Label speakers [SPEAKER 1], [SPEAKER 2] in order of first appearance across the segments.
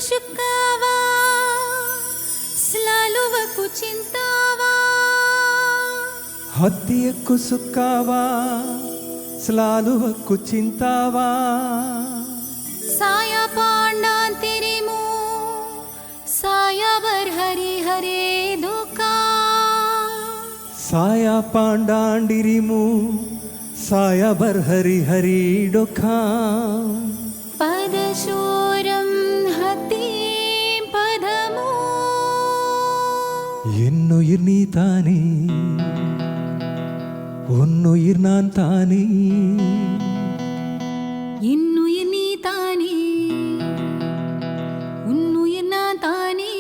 [SPEAKER 1] sukawa, selalu aku cintawa.
[SPEAKER 2] Hati aku sukawa, selalu aku cintawa.
[SPEAKER 1] Saya pandang dirimu, saya berhari-hari duka.
[SPEAKER 2] Saya pandang dirimu, saya berhari-hari duka.
[SPEAKER 1] Pada suram hati padamu,
[SPEAKER 2] என்னுயிர் நீ தானே, உன்னுயிர் நான் தானே.
[SPEAKER 1] என்னுயிர் நீ தானே, உன்னுயிர் நான் தானே.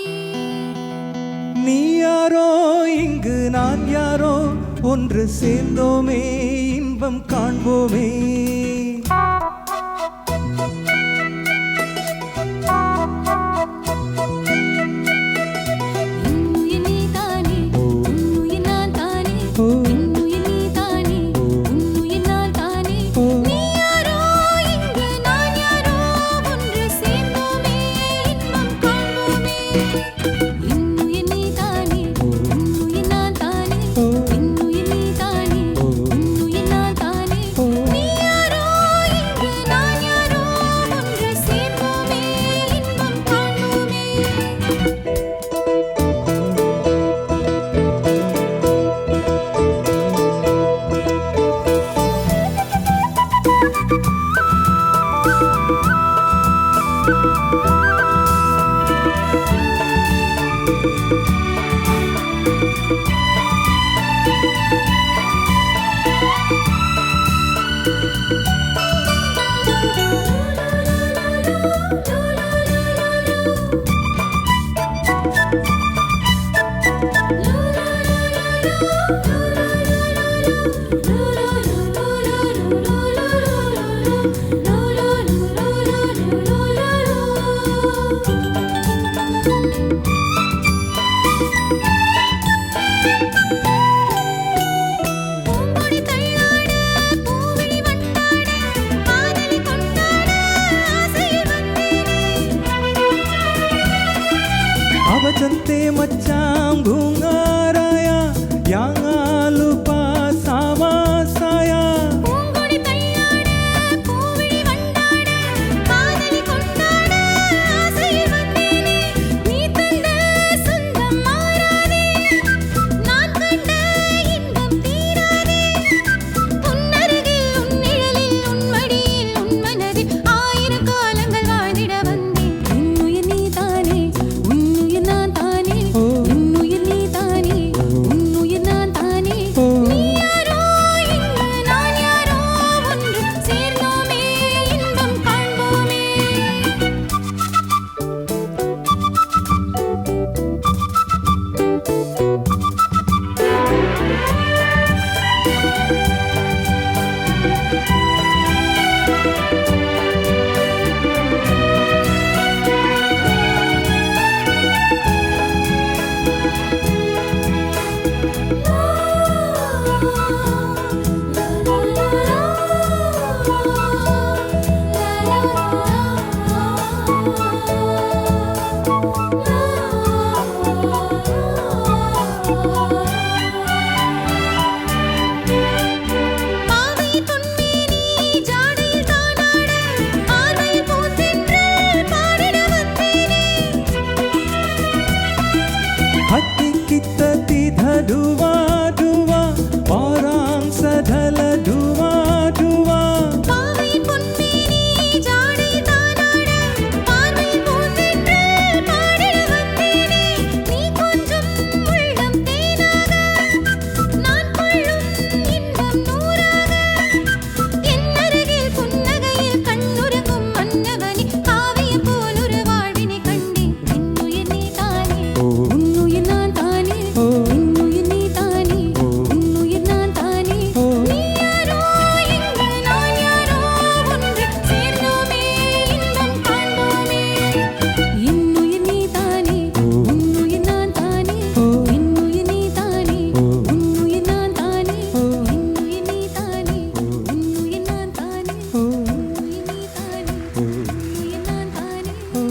[SPEAKER 2] நீ யாரோ இங்கு நான் யாரோ, ஒன்று சேர்ந்தோமே இன்பம் காண்போமே.
[SPEAKER 1] என்னுயிர் நீ தானே, உன்னுயிர் நான் தானே. என்னுயிர் நீ தானே, உன்னுயிர் நான் தானே. நீ யாரோ இங்கு நான் யாரோ, ஒன்று சேர்ந்தோமே இன்பம் காண்போமே. என்னுயிர் நீ தானே, உன்னுயிர் நான் தானே. என்னுயிர் நீ தானே, உன்னுயிர் நான் தானே. நீ யாரோ இங்கு நான் யாரோ, ஒன்று சேர்ந்தோமே இன்பம் காண்போமே.